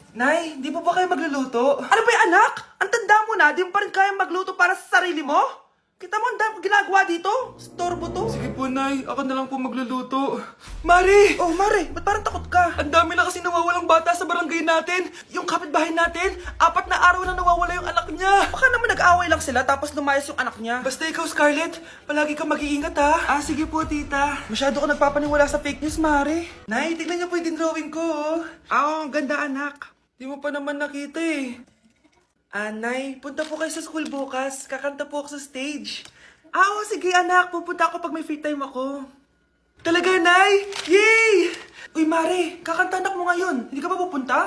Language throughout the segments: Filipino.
Nay, di mo ba kayo magluluto? Ano ba yung anak? Ang tanda mo na, di mo pa rin kaya magluto para sa sarili mo? Kita mo, ang dami kong ginagawa dito. Storbo to. Sige po, Nay. Ako na lang po magluluto. Mari! Oh, Mari, ba't parang takot ka? Ang dami na kasi nawawalang bata sa barangay natin. Yung kapitbahay natin, 4 na araw na nawawala yung anak niya. Baka naman nag-away lang sila tapos lumayas yung anak niya. Basta ikaw, Scarlett, palagi kang mag-iingat ha. Ah, sige po, tita. Masyado ko nagpapaniwala sa fake news, Mari. Nay, tignan niyo po yung drawing ko. Ah, ang ganda, anak. Di mo pa naman nakita eh. Nay, punta po kayo sa school bukas. Kakanta po ako sa stage. Oo, sige anak. Pupunta ako pag may free time ako. Talaga, Nay? Yay! Uy, Mare, kakanta anak mo ngayon. Hindi ka ba pupunta?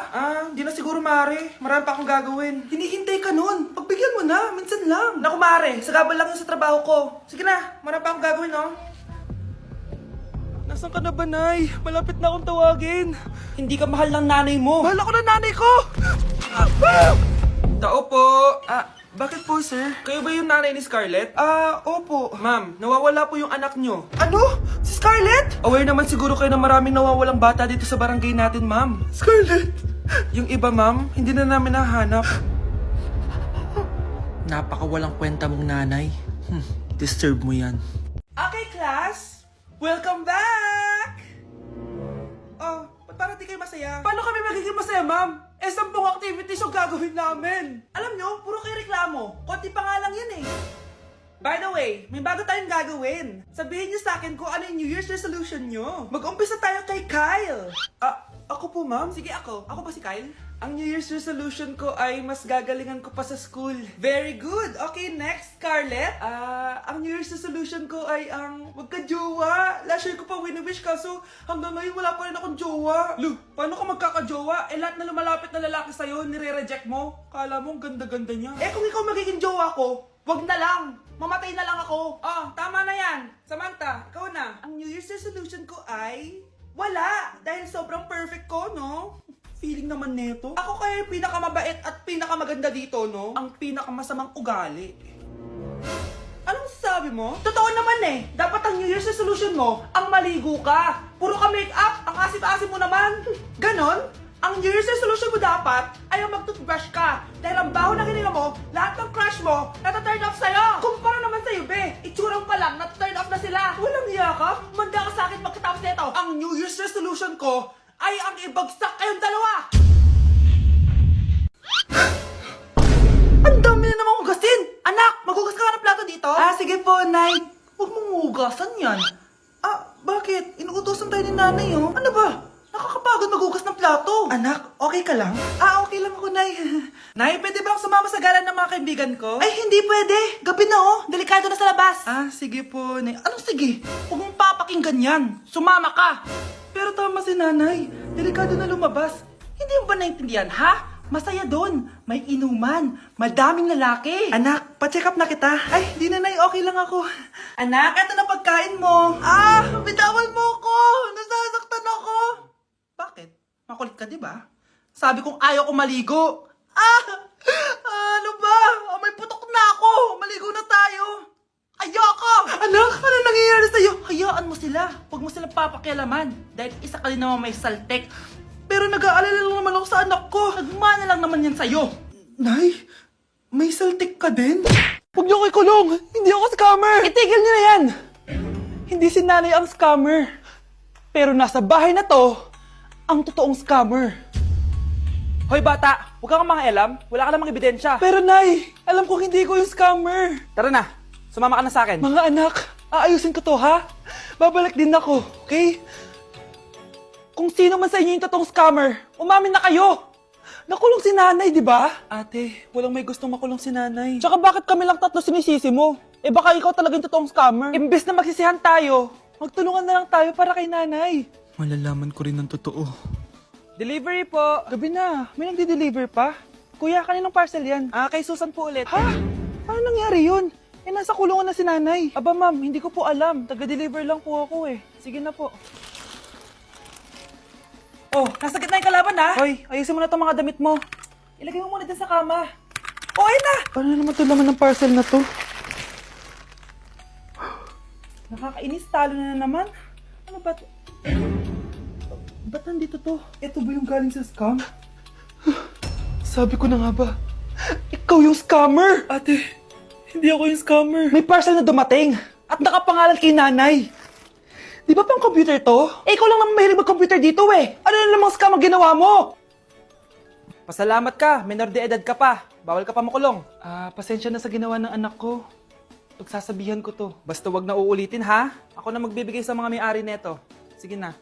Hindi na siguro, Mare. Marami pa akong gagawin. Hinihintay ka nun. Pagbigyan mo na, minsan lang. Naku, Mare, sagabal lang yun sa trabaho ko. Sige na, marami pa akong gagawin, no? Nasaan ka na ba, Nay? Malapit na akong tawagin. Hindi ka mahal ng nanay mo. Mahal ako ng nanay ko! Tao po. Bakit po, sir? Kayo ba yung nanay ni Scarlett? Opo. Ma'am, nawawala po yung anak nyo. Ano? Si Scarlett? Aware naman siguro kayo na maraming nawawalang bata dito sa barangay natin, ma'am. Scarlett? Yung iba, ma'am, hindi na namin nahanap. Napakawalang kwenta mong nanay. Disturb mo yan. Okay, class. Welcome back! Oh, ba't parang di kayo masaya? Paano kami magiging masaya, ma'am? 10 activities yung gagawin namin. Alam nyo, puro kayo reklamo. Konti pa nga lang yun eh. By the way, may bago tayong gagawin. Sabihin nyo sa akin kung ano yung New Year's resolution nyo. Mag-umpisa tayo kay Kyle. Ako po, ma'am? Sige, ako. Ako ba si Kyle? Ang New Year's resolution ko ay mas gagalingan ko pa sa school. Very good. Okay, next, Scarlett. Ang New Year's resolution ko ay ang magka-jowa. Last year ko pa wini-wish kaso hanggang ngayon wala pa rin akong jowa. Lu, paano ka magkaka-jowa? Lahat na lumalapit na lalaki sa'yo, nire-reject mo. Kala mo ang ganda-ganda niya. Kung ikaw magiging jowa ko, wag na lang. Mamatay na lang ako. Tama na yan. Samantha, ikaw na. Ang New Year's resolution ko ay wala. Dahil sobrang perfect ko, no? Feeling naman neto. Ako kaya yung pinakamabait at pinakamaganda dito, no? Ang pinakamasamang ugali. Anong sabi mo? Totoo naman eh. Dapat ang New Year's resolution mo, ang maligo ka. Puro ka make-up, ang asim-asim mo naman. Ganon? Ang New Year's resolution mo dapat ay ang mag-toothbrush ka. Dahil ang baho na hininga mo, lahat ng crush mo, nata-turn off sa'yo. Kumpara naman sa'yo, be. Itsurang pa lang, nata-turn off na sila. Walang iya ka? Manda ka sa'kin pagkatapos nito. Ang New Year's resolution ko ay ang ibagsak kayong dalawa. Ang dami na namang hugasin. Anak, maghugas ka nga ng plato dito. Sige po, Nay. Huwag mong hugasan yan. Bakit? Inuutosan tayo ni nanay, oh. Ano ba? Nakakapagod maghugas ng plato. Anak, okay ka lang? Okay lang ako, Nay. Nay, pwede ba akong sumama sa gala ng mga kaibigan ko? Ay, hindi pwede. Gabi na, oh. Delikado na sa labas. Sige po, Nay. Anong sige? Huwag mong papakinggan yan. Sumama ka. Pero tama si nanay. Delikado na lumabas. Hindi mo ba naintindihan, ha? Masaya doon. May inuman. Madaming lalaki. Anak, pa-check up na kita. Ay, di na, Nay. Okay lang ako. Anak, eto na pagkain mo. Bitawan mo ko. Nasasaktan ako. Bakit? Makulit ka, di ba? Sabi kong ayaw ko maligo. Ano ba? May putok na ako. Maligo na tayo. Ayoko! Anak, ano nangyayari sa'yo? Hayaan mo sila. Huwag mo silang papakialaman. Dahil isa ka din naman may saltek. Pero nag-aalala lang naman ako sa anak ko. Nagmana lang naman yan sa'yo. Nay, may saltik ka din? Huwag niyo ko ikulong. Hindi ako scammer. Itigil niyo na yan. Hindi si nanay ang scammer. Pero nasa bahay na to, ang totoong scammer. Hoy bata, huwag kang mangialam. Wala ka namang ebidensya. Pero Nay, alam ko hindi ko yung scammer. Tara na, sumama ka na sa akin. Mga anak, aayusin ko to ha. Babalik din ako, okay? Kung sino man sa inyo yung totoong scammer, umamin na kayo. Nakulong si nanay, di ba? Ate, walang may gustong makulong si nanay. Tsaka bakit kami lang tatlo sinisisi mo? Baka ikaw talaga yung totoong scammer. Imbes na magsisihan tayo, magtulungan na lang tayo para kay nanay. Malalaman ko rin ang totoo. Delivery po. Gabi na. May nagde-deliver pa? Kuya, kaninong parcel yan? Kay Susan po ulit. Ha? Paano nangyari yun? Nasa kulungan na si nanay. Aba ma'am, hindi ko po alam. Taga-deliver lang po ako eh. Sige na po. Oh, nasa gitna yung kalaban ha? Hoy, ayusin mo na itong mga damit mo. Ilagay mo muna dyan sa kama. Ayun na! Paano naman ito laman ng parcel na to? Nakakainis, talo na naman. Ano ba ito? Ba't nandito to? Ito ba yung galing sa scam? Sabi ko na nga ba, ikaw yung scammer! Ate, hindi ako yung scammer. May parcel na dumating at nakapangalan kay nanay. Di ba pang computer to? Eh, ikaw lang naman mahilig mag-computer dito eh. Ano na namang scam ang ginawa mo? Pasalamat ka, minor de edad ka pa. Bawal ka pa makulong. Pasensya na sa ginawa ng anak ko. Pagsasabihan ko to. Basta wag na uulitin ha. Ako na magbibigay sa mga may-ari neto. Sige na.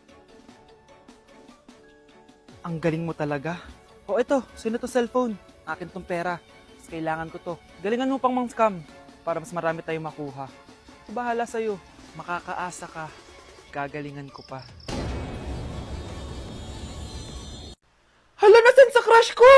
Ang galing mo talaga. O eto, sino to cellphone? Akin tong pera. Mas kailangan ko to. Galingan mo pang mang-scam para mas marami tayong makuha. Bahala sa'yo. Makakaasa ka. Gagalingan ko pa. Hala, nasan sa crush ko?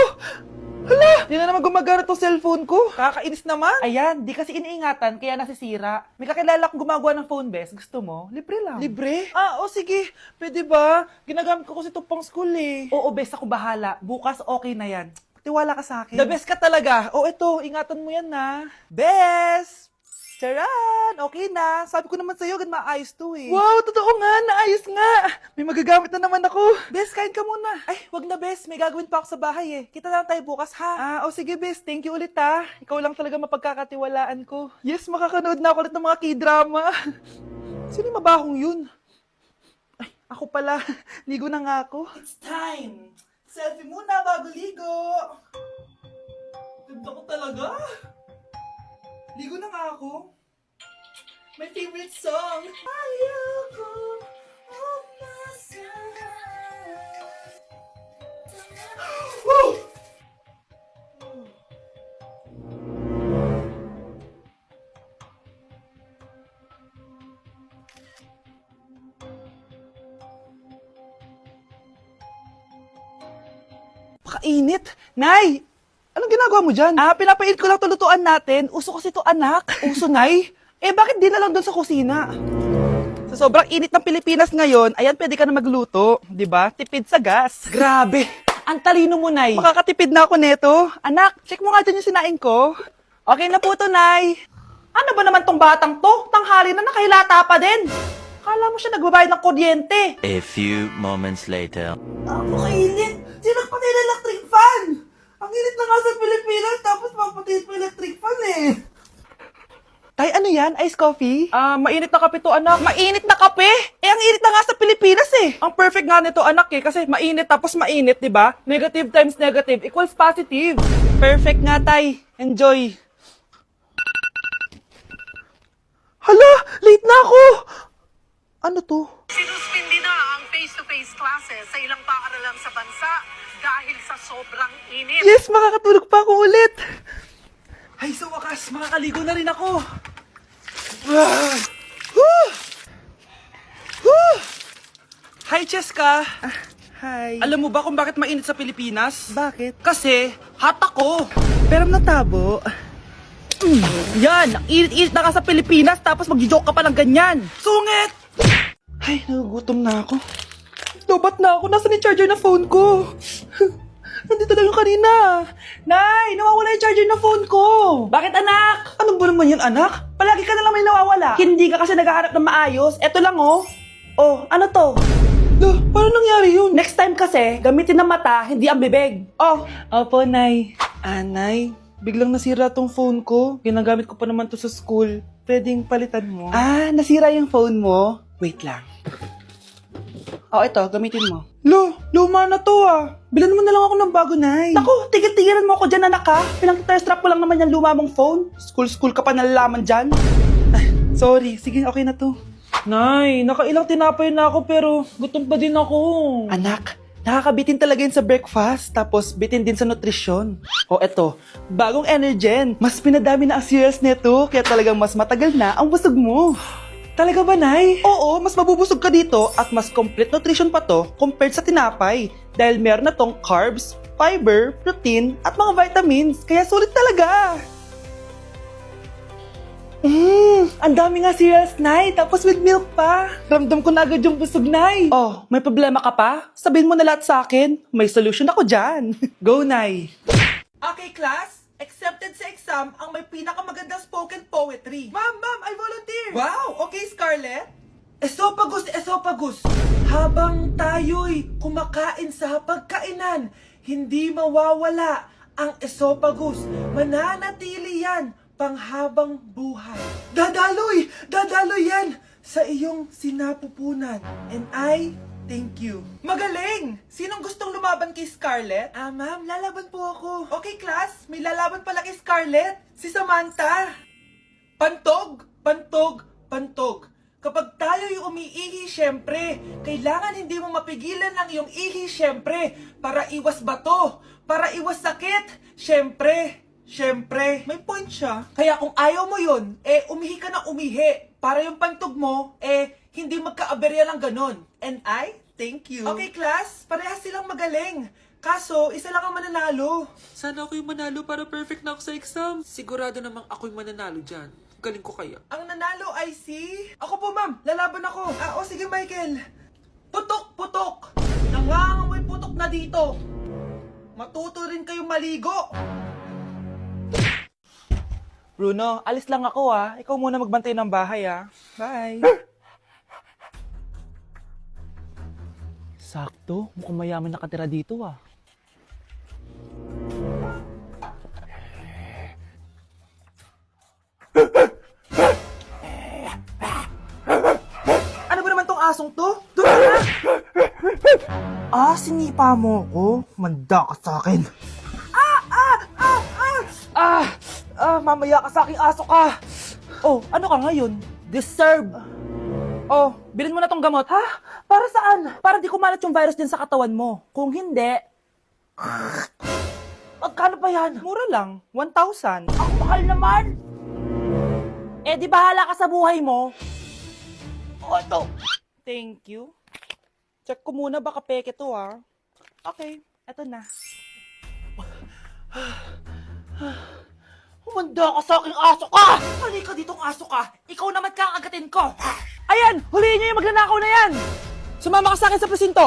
Hala! Di na naman gumagana tong cellphone ko. Kakainis naman. Ayan, di kasi iniingatan, kaya nasisira. May kakilala kong gumagawa ng phone best. Gusto mo? Libre lang. Libre? Sige. Pwede ba? Ginagamit ko kasi ito pang school eh. Oo, best. Ako bahala. Bukas okay na yan. Tiwala ka sa akin. The best ka talaga. Ito, ingatan mo yan na. Best! Charan! Okay na. Sabi ko naman sa'yo, maayos to eh. Wow, totoo nga. Naayos nga. May magagamit na naman ako. Bes, kain ka muna. Ay, wag na Bes. May gagawin pa ako sa bahay eh. Kita na lang tayo bukas ha. Sige Bes. Thank you ulit ha. Ikaw lang talaga mapagkakatiwalaan ko. Yes, makakanood na ako ulit ng mga K-drama. Sino yung mabahong yun? Ay, ako pala. Ligo na nga ako. It's time. Selfie muna bago ligo. Ganda ko talaga. Ligo na nga ako. My favorite song. Ayoko umasahan. Woo! Pakainit. Nay! Anong ginagawa mo dyan? Pinapainit ko lang to lutuan natin. Uso kasi to anak. Uso, Nay? Bakit di na lang doon sa kusina? Sa sobrang init ng Pilipinas ngayon, ayan, pwede ka na magluto. Di ba? Tipid sa gas. Grabe! Ang talino mo, Nay. Makakatipid na ako neto. Anak, check mo nga dyan yung sinain ko. Okay na po to, Nay. Ano ba naman tong batang to? Tanghali na nakahilata pa din. Kala mo siya nagbabayad ng kuryente. A few moments later. Napakainit! Sinagpatay na electric fan! Ang init na nga sa Pilipinas, tapos mapatid pa electric fan eh. Tay, ano yan? Ice coffee? Mainit na kape to, anak. Mainit na kape? Ang init na nga sa Pilipinas eh. Ang perfect nga nito, anak eh, kasi mainit tapos mainit, di ba? Negative times negative equals positive. Perfect nga, Tay. Enjoy. Hala! Late na ako! Ano to? Sinuspindi na ang face-to-face classes sa ilang paaralan sa bansa dahil sa sobrang init. Yes, makakatulog pa ako ulit. Ay, sa wakas, makakaligo na rin ako. Hi, Cheska. Hi. Alam mo ba kung bakit mainit sa Pilipinas? Bakit? Kasi, hot ako. Pero natabo. Yan, ang init-init na ka sa Pilipinas tapos mag-joke ka pa ng ganyan. Sungit! Ay, nagugutom na ako. Lobat na ako. Nasaan yung charger na phone ko? Nandito lang yung kanina. Nay, nawawala yung charger na phone ko. Bakit, anak? Ano ba naman yun, anak? Palagi ka na lang may nawawala. Hindi ka kasi naghahanap ng maayos. Eto lang, oh. Oh, ano to? Paano nangyari yun? Next time kasi, gamitin ng mata, hindi ang bibig. Oh. Opo, Nay. Nay, biglang nasira tong phone ko. Ginagamit ko pa naman to sa school. Pwedeng palitan mo. Nasira yung phone mo? Wait lang. Ito, gamitin mo. Luma na to Bilan mo na lang ako ng bago, Nay. Naku, tigil-tigilan mo ako dyan, anak ha. Pinang-strap mo lang naman yung luma mong phone. School ka pa nalalaman dyan. Sorry, sige, okay na to. Nay, nakailang tinapay na ako pero gutom pa din ako. Anak, nakakabitin talaga yun sa breakfast, tapos bitin din sa nutrisyon. Eto, bagong Energen. Mas pinadami na ang cereals neto, kaya talagang mas matagal na ang busog mo. Talaga ba, Nay? Oo, mas mabubusog ka dito at mas complete nutrition pa to compared sa tinapay. Dahil meron na tong carbs, fiber, protein, at mga vitamins. Kaya sulit talaga. Ang dami nga cereals, Nay. Tapos with milk pa. Ramdam ko na agad yung busog, Nay. May problema ka pa? Sabihin mo na lahat sa akin. May solution ako dyan. Go, Nay. Okay, class. Accepted sa exam ang may pinakamagandang spoken poetry. Ma'am, I volunteer. Wow, okay, Scarlett. Esophagus. Habang tayo'y kumakain sa pagkainan, hindi mawawala Ang esophagus, mananatili yan panghabang buhay. Dadaloy yan sa iyong sinapupunan. And I thank you. Magaling! Sinong gustong lumaban kay Scarlett? Ma'am, lalaban po ako. Okay, class, may lalaban pala kay Scarlett. Si Samantha. Pantog, pantog, pantog. Kapag tayo'y umiihi, syempre, kailangan hindi mo mapigilan ang iyong ihi, syempre, para iwas bato, para iwas sakit, syempre, may point siya. Kaya kung ayaw mo yun, umihi ka na umihi, para yung pantog mo, hindi magkaaberya lang ganon. And I thank you. Okay, class, parehas silang magaling. Kaso, isa lang ang mananalo. Sana ako yung manalo para perfect na ako sa exam. Sigurado namang ako yung mananalo dyan. Galing ko kaya. Ang nanalo ay si... Ako po, ma'am. Lalaban ako. Sige, Michael. Putok, putok. Nangangamoy putok na dito. Matuto rin kayong maligo. Bruno, alis lang ako Ikaw muna magbantay ng bahay Bye. Sakto. Mukhang mayaman nakatira dito Ano ba naman tong asong to? Doon na! Sinipa mo ko? Manda ka sa akin. Mamaya ka sa aking aso ka. Oh, ano ka ngayon? Deserve. Oh, bilhin mo na tong gamot. Ha? Para saan? Para di kumalat yung virus din sa katawan mo. Kung hindi... Magkano pa yan? Mura lang. 1,000. Ang mahal naman! Di bahala ka sa buhay mo. Ito. Thank you. Check ko muna baka peke to Okay, eto na. Humanda ka sa aking aso ka! Halika ditong aso ka! Ikaw naman kakagatin ko! Ayan! Huliin niyo yung magnanakaw na yan! Sumama ka sa akin sa presinto!